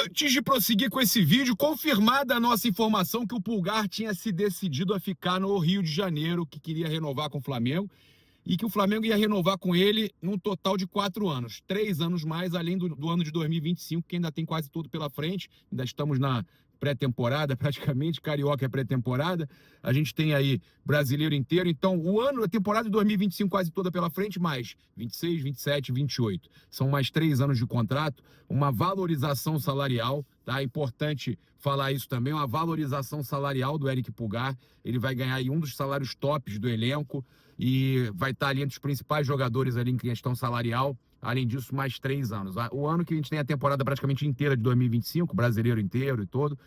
Antes de prosseguir com esse vídeo, confirmada a nossa informação que o Pulgar tinha se decidido a ficar no Rio de Janeiro, que queria renovar com o Flamengo, e que o Flamengo ia renovar com ele num total de 4 anos. 3 anos mais, além do ano de 2025, que ainda tem quase tudo pela frente. Ainda estamos na pré-temporada, praticamente. Carioca é pré-temporada. A gente tem aí brasileiro inteiro. Então, o ano, a temporada de 2025 quase toda pela frente, mais 26, 27, 28. São mais 3 anos de contrato. Uma valorização salarial, tá? É importante falar isso também. Uma valorização salarial do Eric Pulgar. Ele vai ganhar aí um dos salários tops do elenco e vai estar ali entre os principais jogadores ali em questão salarial. Além disso, mais 3 anos. O ano que a gente tem a temporada praticamente inteira de 2025, brasileiro inteiro e todo.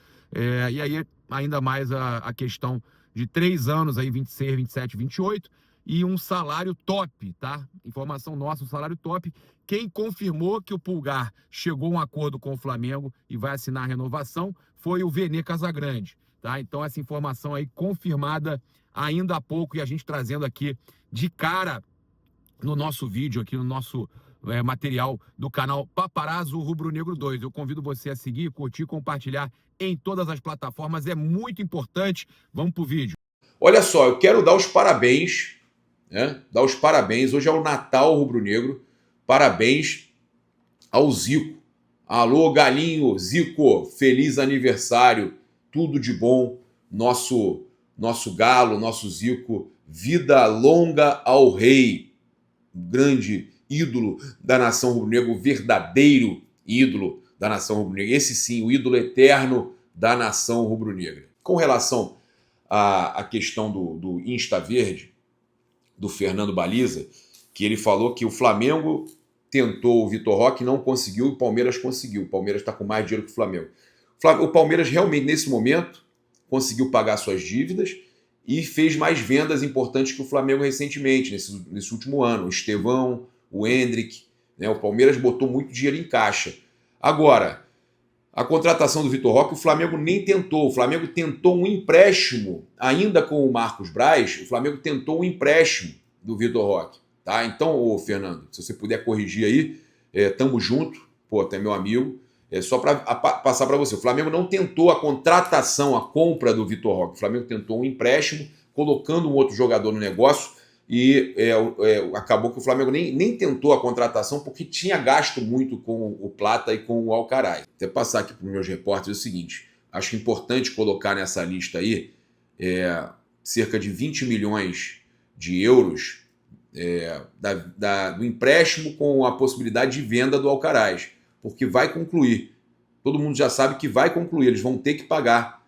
E aí, ainda mais a questão de 3 anos, aí 26, 27, 28, e um salário top, tá? Informação nossa, um salário top. Quem confirmou que o Pulgar chegou a um acordo com o Flamengo e vai assinar a renovação foi o Vene Casagrande, tá? Então, essa informação aí confirmada ainda há pouco, e a gente trazendo aqui de cara no nosso vídeo, aqui no nosso material do canal Paparazzo Rubro Negro 2. Eu convido você a seguir, curtir, compartilhar em todas as plataformas, é muito importante. Vamos pro vídeo. Olha só, eu quero dar os parabéns, né? Dar os parabéns. Hoje é o Natal rubro-negro. Parabéns ao Zico. Alô, galinho, Zico, feliz aniversário, tudo de bom. Nosso galo, nosso Zico, vida longa ao rei, grande ídolo da nação rubro-negra, o verdadeiro ídolo da nação rubro-negra. Esse sim, o ídolo eterno da nação rubro-negra. Com relação à questão do Insta Verde, do Fernando Baliza, que ele falou que o Flamengo tentou o Vitor Roque, não conseguiu, e o Palmeiras conseguiu. O Palmeiras está com mais dinheiro que o Flamengo. O Palmeiras realmente, nesse momento, conseguiu pagar suas dívidas e fez mais vendas importantes que o Flamengo recentemente, nesse último ano. O Estevão, o Endrick, né? O Palmeiras botou muito dinheiro em caixa. Agora, a contratação do Vitor Roque, o Flamengo nem tentou. O Flamengo tentou um empréstimo, ainda com o Marcos Braz, o Flamengo tentou um empréstimo do Vitor Roque. Tá? Então, ô Fernando, se você puder corrigir aí, tamo junto, pô, até meu amigo. Só para passar para você, o Flamengo não tentou a contratação, a compra do Vitor Roque. O Flamengo tentou um empréstimo, colocando um outro jogador no negócio, e acabou que o Flamengo nem tentou a contratação porque tinha gasto muito com o Plata e com o Alcaraz. Até passar aqui para os meus repórteres o seguinte, acho importante colocar nessa lista aí cerca de 20 milhões de euros do empréstimo com a possibilidade de venda do Alcaraz, porque vai concluir. Todo mundo já sabe que vai concluir, eles vão ter que pagar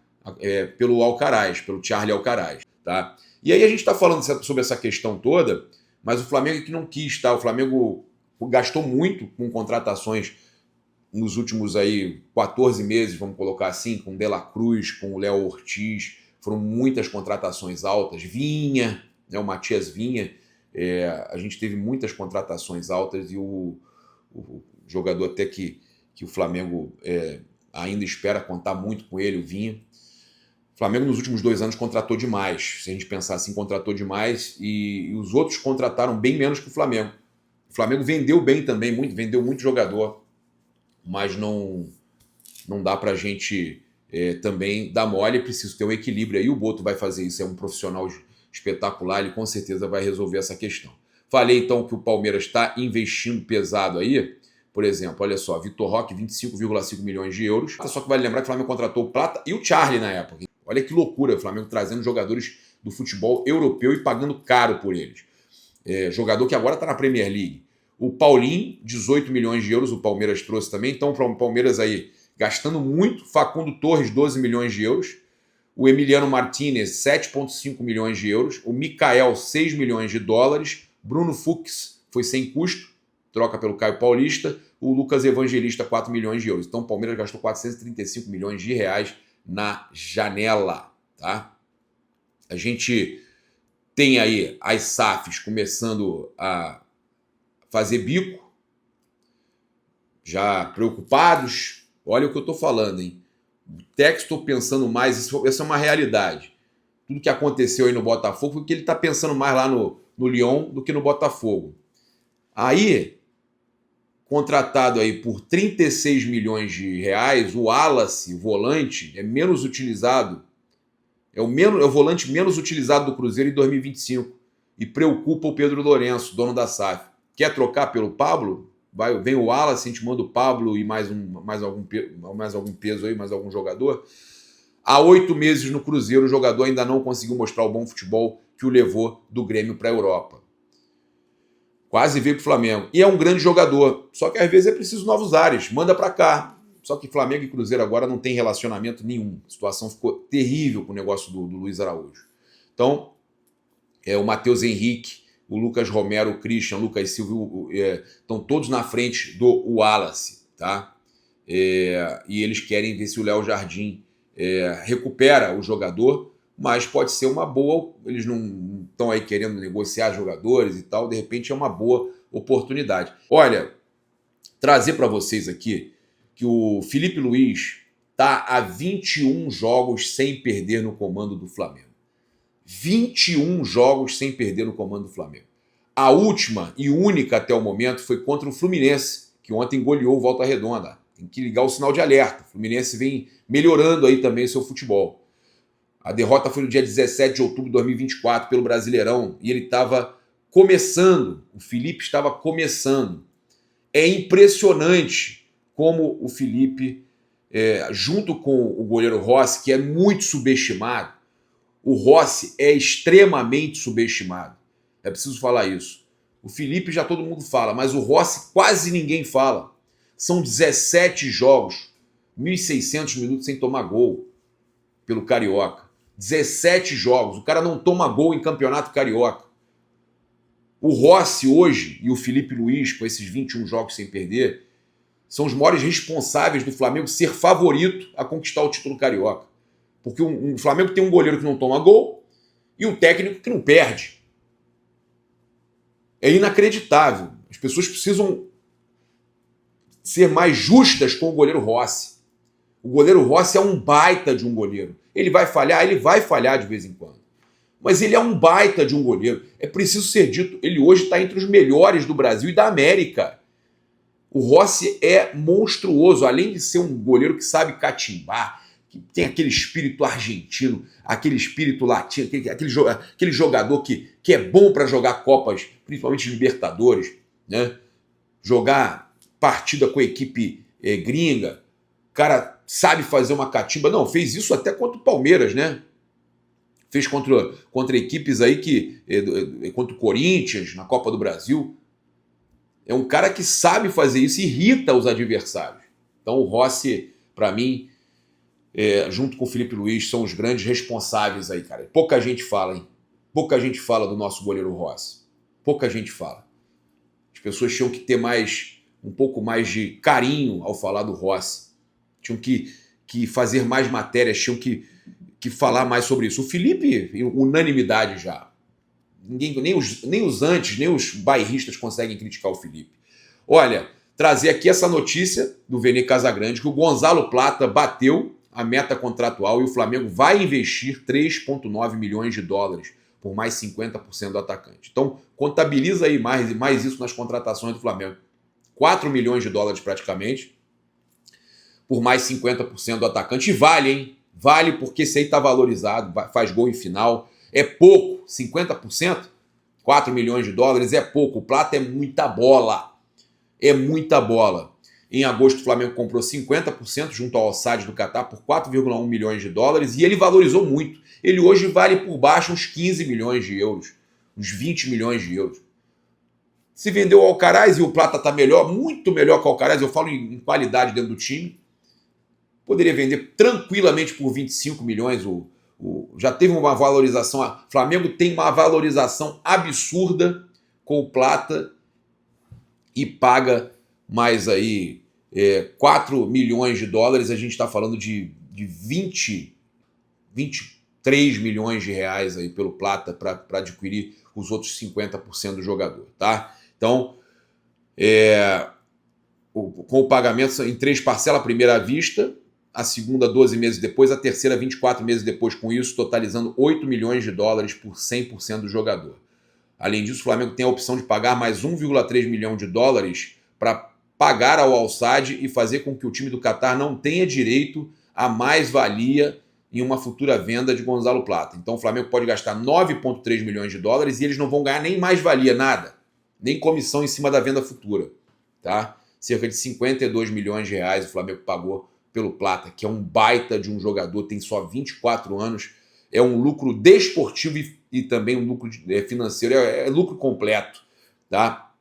pelo Alcaraz, pelo Charlie Alcaraz. Tá? E aí a gente está falando sobre essa questão toda, mas o Flamengo que não quis, tá? O Flamengo gastou muito com contratações nos últimos aí 14 meses, vamos colocar assim, com o De La Cruz, com o Léo Ortiz, foram muitas contratações altas, Vinha, né, o Matias Vinha, a gente teve muitas contratações altas e o jogador até que o Flamengo ainda espera contar muito com ele, o Vinha. O Flamengo nos últimos 2 anos contratou demais, se a gente pensar assim, contratou demais e os outros contrataram bem menos que o Flamengo. O Flamengo vendeu bem também, vendeu muito jogador, mas não dá pra gente também dar mole, preciso ter um equilíbrio aí, o Boto vai fazer isso, é um profissional espetacular, ele com certeza vai resolver essa questão. Falei então que o Palmeiras está investindo pesado aí, por exemplo, olha só, Vitor Roque, 25,5 milhões de euros, só que vale lembrar que o Flamengo contratou o Plata e o Charlie na época. Olha que loucura, o Flamengo trazendo jogadores do futebol europeu e pagando caro por eles. Jogador que agora está na Premier League. O Paulinho, 18 milhões de euros, o Palmeiras trouxe também, então o Palmeiras aí gastando muito. Facundo Torres, 12 milhões de euros. O Emiliano Martinez, 7,5 milhões de euros. O Mikael, 6 milhões de dólares. Bruno Fux foi sem custo, troca pelo Caio Paulista. O Lucas Evangelista, 4 milhões de euros. Então o Palmeiras gastou 435 milhões de reais na janela. Tá? A gente tem aí as SAFs começando a fazer bico, já preocupados. Olha o que eu estou falando, hein? O Textor pensando mais, isso é uma realidade. Tudo que aconteceu aí no Botafogo foi que ele está pensando mais lá no Lyon do que no Botafogo. Aí, contratado aí por 36 milhões de reais, o Wallace, volante, é menos utilizado, é o volante menos utilizado do Cruzeiro em 2025 e preocupa o Pedro Lourenço, dono da SAF. Quer trocar pelo Pablo? Vem o Wallace, a gente manda o Pablo e mais algum peso aí, mais algum jogador. Há 8 meses no Cruzeiro, o jogador ainda não conseguiu mostrar o bom futebol que o levou do Grêmio para a Europa. Quase veio para o Flamengo. E é um grande jogador. Só que às vezes é preciso novos ares. Manda para cá. Só que Flamengo e Cruzeiro agora não tem relacionamento nenhum. A situação ficou terrível com o negócio do Luiz Araújo. Então, o Matheus Henrique, o Lucas Romero, o Christian, o Lucas Silva estão todos na frente do Wallace. Tá? E eles querem ver se o Léo Jardim recupera o jogador, mas pode ser uma boa, eles não estão aí querendo negociar jogadores e tal, de repente é uma boa oportunidade. Olha, trazer para vocês aqui que o Felipe Luiz está há 21 jogos sem perder no comando do Flamengo. 21 jogos sem perder no comando do Flamengo. A última e única até o momento foi contra o Fluminense, que ontem goleou o Volta Redonda. Tem que ligar o sinal de alerta. O Fluminense vem melhorando aí também o seu futebol. A derrota foi no dia 17 de outubro de 2024 pelo Brasileirão e ele estava começando, o Felipe estava começando. É impressionante como o Felipe, junto com o goleiro Rossi, que é muito subestimado, o Rossi é extremamente subestimado. É preciso falar isso. O Felipe já todo mundo fala, mas o Rossi quase ninguém fala. São 17 jogos, 1.600 minutos sem tomar gol pelo Carioca. 17 jogos, o cara não toma gol em campeonato carioca. O Rossi hoje e o Felipe Luiz, com esses 21 jogos sem perder, são os maiores responsáveis do Flamengo ser favorito a conquistar o título carioca. Porque o Flamengo tem um goleiro que não toma gol e um técnico que não perde. É inacreditável. As pessoas precisam ser mais justas com o goleiro Rossi. O goleiro Rossi é um baita de um goleiro. Ele vai falhar de vez em quando. Mas ele é um baita de um goleiro. É preciso ser dito, ele hoje está entre os melhores do Brasil e da América. O Rossi é monstruoso, além de ser um goleiro que sabe catimbar, que tem aquele espírito argentino, aquele espírito latino, aquele jogador que é bom para jogar Copas, principalmente Libertadores, né? Jogar partida com a equipe gringa. O cara sabe fazer uma catimba. Não, fez isso até contra o Palmeiras, né? Fez contra equipes aí contra o Corinthians, na Copa do Brasil. É um cara que sabe fazer isso e irrita os adversários. Então o Rossi, para mim, junto com o Felipe Luiz, são os grandes responsáveis aí, cara. Pouca gente fala, hein? Pouca gente fala do nosso goleiro Rossi. Pouca gente fala. As pessoas tinham que ter um pouco mais de carinho ao falar do Rossi. Tinham que fazer mais matérias, tinham que falar mais sobre isso. O Felipe, unanimidade já. Nem os antes, nem os bairristas conseguem criticar o Felipe. Olha, trazer aqui essa notícia do Vene Casagrande, que o Gonzalo Plata bateu a meta contratual e o Flamengo vai investir 3,9 milhões de dólares por mais 50% do atacante. Então, contabiliza aí mais isso nas contratações do Flamengo. 4 milhões de dólares praticamente, por mais 50% do atacante. E vale, hein? Vale porque esse aí está valorizado, faz gol em final. É pouco, 50%, 4 milhões de dólares é pouco. O Plata é muita bola. É muita bola. Em agosto, o Flamengo comprou 50% junto ao Al-Sadd do Catar por 4,1 milhões de dólares e ele valorizou muito. Ele hoje vale por baixo uns 15 milhões de euros, uns 20 milhões de euros. Se vendeu o Alcaraz e o Plata está melhor, muito melhor que o Alcaraz, eu falo em qualidade dentro do time, poderia vender tranquilamente por 25 milhões. Já teve uma valorização, o Flamengo tem uma valorização absurda com o Plata e paga mais aí 4 milhões de dólares, a gente está falando de 23 milhões de reais aí pelo Plata para adquirir os outros 50% do jogador, tá? Então, com o pagamento em 3 parcelas, a primeira à vista, a segunda 12 meses depois, a terceira 24 meses depois, com isso totalizando 8 milhões de dólares por 100% do jogador. Além disso, o Flamengo tem a opção de pagar mais 1,3 milhão de dólares para pagar ao Al-Sadd e fazer com que o time do Catar não tenha direito a mais-valia em uma futura venda de Gonzalo Plata. Então o Flamengo pode gastar 9,3 milhões de dólares e eles não vão ganhar nem mais-valia, nada. Nem comissão em cima da venda futura. Tá? Cerca de 52 milhões de reais o Flamengo pagou pelo Plata, que é um baita de um jogador, tem só 24 anos, é um lucro desportivo e também um lucro financeiro, é lucro completo. Tá?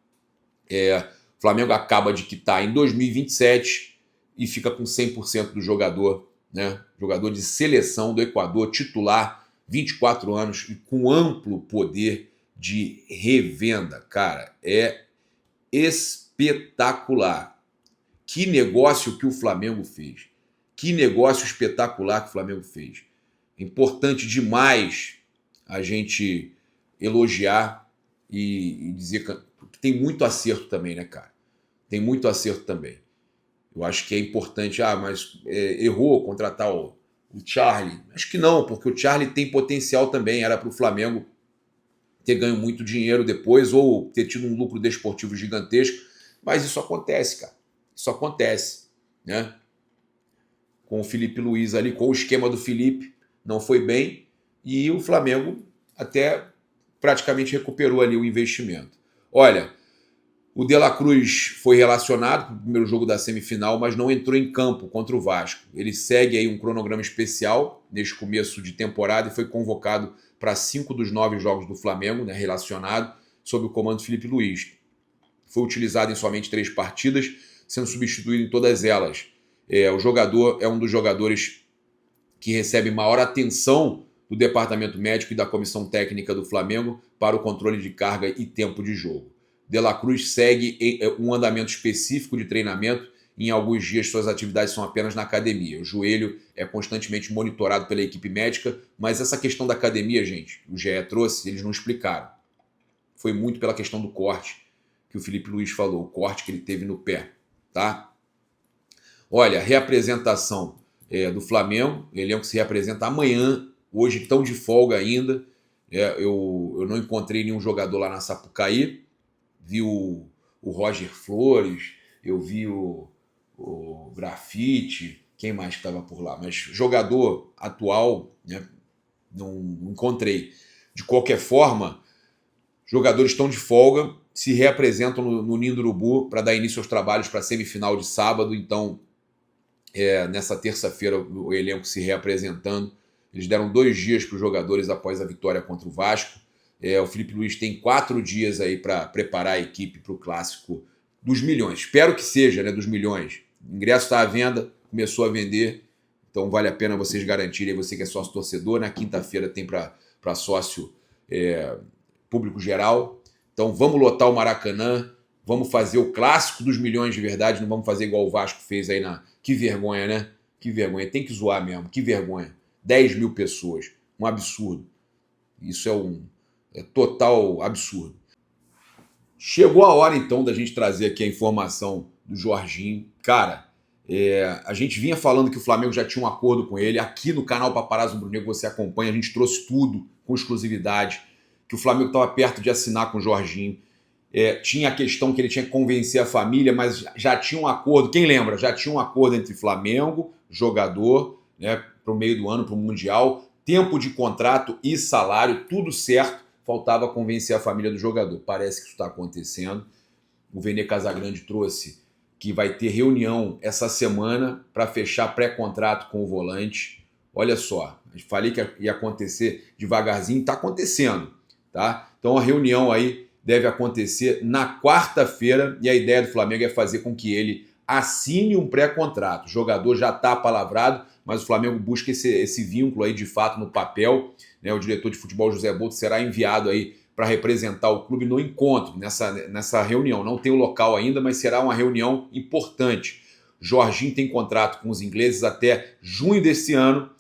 O Flamengo acaba de quitar em 2027 e fica com 100% do jogador, né? Jogador de seleção do Equador, titular, 24 anos e com amplo poder de revenda. Cara, é espetacular. Que negócio que o Flamengo fez. Que negócio espetacular que o Flamengo fez. Importante demais a gente elogiar e dizer que tem muito acerto também, né, cara? Tem muito acerto também. Eu acho que é importante, mas errou contratar o Charlie. Acho que não, porque o Charlie tem potencial também. Era para o Flamengo ter ganho muito dinheiro depois ou ter tido um lucro desportivo gigantesco. Mas isso acontece, cara. Isso acontece, né? Com o Felipe Luiz ali, com o esquema do Felipe, não foi bem. E o Flamengo até praticamente recuperou ali o investimento. Olha, o De La Cruz foi relacionado para o primeiro jogo da semifinal, mas não entrou em campo contra o Vasco. Ele segue aí um cronograma especial neste começo de temporada e foi convocado para 5 dos 9 jogos do Flamengo, né, relacionado, sob o comando do Felipe Luiz. Foi utilizado em somente 3 partidas, sendo substituído em todas elas. O jogador é um dos jogadores que recebe maior atenção do departamento médico e da comissão técnica do Flamengo para o controle de carga e tempo de jogo. De La Cruz segue um andamento específico de treinamento. Em alguns dias suas atividades são apenas na academia. O joelho é constantemente monitorado pela equipe médica, mas essa questão da academia, gente, o GE trouxe, eles não explicaram. Foi muito pela questão do corte que o Felipe Luiz falou, o corte que ele teve no pé, tá? Olha, reapresentação do Flamengo, o elenco se reapresenta amanhã, hoje estão de folga ainda. Eu não encontrei nenhum jogador lá na Sapucaí. Vi o Roger Flores, eu vi o Grafite, quem mais que estava por lá? Mas jogador atual, né, não encontrei. De qualquer forma, jogadores estão de folga, se reapresentam no Ninho do Urubu para dar início aos trabalhos para a semifinal de sábado. Então, nessa terça-feira, o elenco se reapresentando. Eles deram 2 dias para os jogadores após a vitória contra o Vasco. O Felipe Luiz tem 4 dias aí para preparar a equipe para o clássico dos milhões. Espero que seja, né, dos milhões. O ingresso está à venda, começou a vender, então vale a pena vocês garantirem, você que é sócio torcedor. Na quinta-feira tem para sócio público geral. Então vamos lotar o Maracanã, vamos fazer o clássico dos milhões de verdade, não vamos fazer igual o Vasco fez aí na... Que vergonha, né? Que vergonha, tem que zoar mesmo, que vergonha. 10 mil pessoas, um absurdo. Isso é total absurdo. Chegou a hora, então, da gente trazer aqui a informação do Jorginho. Cara, a gente vinha falando que o Flamengo já tinha um acordo com ele. Aqui no canal Paparazzo Rubro-Negro você acompanha, a gente trouxe tudo com exclusividade, que o Flamengo estava perto de assinar com o Jorginho. Tinha a questão que ele tinha que convencer a família, mas já tinha um acordo. Quem lembra? Já tinha um acordo entre Flamengo, jogador, né, para o meio do ano, para o Mundial, tempo de contrato e salário, tudo certo. Faltava convencer a família do jogador. Parece que isso está acontecendo. O Vene Casagrande trouxe que vai ter reunião essa semana para fechar pré-contrato com o volante. Olha só, eu falei que ia acontecer devagarzinho, está acontecendo, tá? Então a reunião aí deve acontecer na quarta-feira e a ideia do Flamengo é fazer com que ele assine um pré-contrato. O jogador já está apalavrado, mas o Flamengo busca esse vínculo aí de fato no papel, né? O diretor de futebol José Boto será enviado aí para representar o clube no encontro, nessa reunião. Não tem o local ainda, mas será uma reunião importante. Jorginho tem contrato com os ingleses até junho desse ano.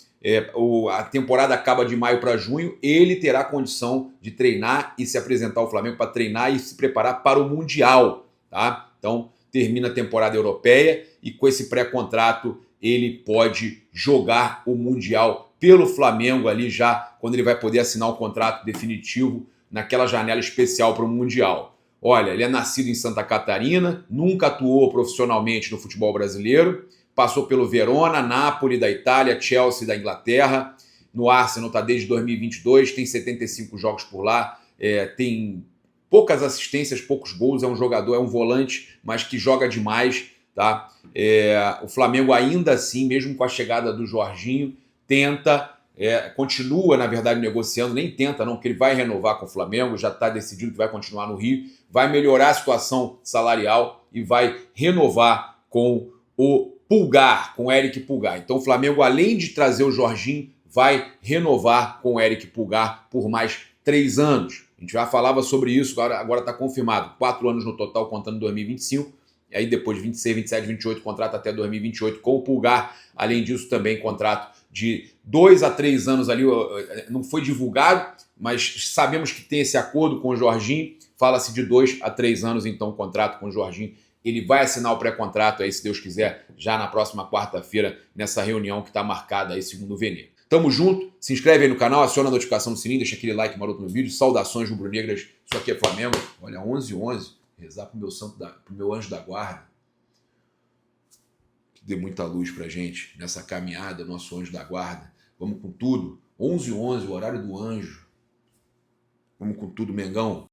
A temporada acaba de maio para junho. Ele terá condição de treinar e se apresentar ao Flamengo para treinar e se preparar para o Mundial, tá? Então termina a temporada europeia e com esse pré-contrato ele pode jogar o Mundial pelo Flamengo ali já, quando ele vai poder assinar o contrato definitivo naquela janela especial para o Mundial. Olha, ele é nascido em Santa Catarina, nunca atuou profissionalmente no futebol brasileiro, passou pelo Verona, Napoli da Itália, Chelsea da Inglaterra, no Arsenal está desde 2022, tem 75 jogos por lá, tem poucas assistências, poucos gols, é um jogador, é um volante, mas que joga demais, tá? O Flamengo ainda assim, mesmo com a chegada do Jorginho, tenta, continua, na verdade, negociando, nem tenta não, porque ele vai renovar com o Flamengo, já está decidido que vai continuar no Rio, vai melhorar a situação salarial e vai renovar com o Pulgar, com o Eric Pulgar. Então o Flamengo, além de trazer o Jorginho, vai renovar com o Eric Pulgar por mais 3 anos. A gente já falava sobre isso, agora está confirmado. 4 anos no total, contando 2025. E aí depois de 26, 27, 28, contrato até 2028 com o Pulgar. Além disso, também contrato de 2 a 3 anos ali. Não foi divulgado, mas sabemos que tem esse acordo com o Jorginho. Fala-se de 2 a 3 anos, então, o contrato com o Jorginho. Ele vai assinar o pré-contrato aí, se Deus quiser, já na próxima quarta-feira, nessa reunião que está marcada aí, segundo o Vene. Tamo junto, se inscreve aí no canal, aciona a notificação do sininho, deixa aquele like maroto no vídeo. Saudações rubro-negras, isso aqui é Flamengo. Olha, 11h11, rezar pro meu anjo da guarda. Que dê muita luz pra gente nessa caminhada, nosso anjo da guarda. Vamos com tudo. 11h11, o horário do anjo. Vamos com tudo, Mengão.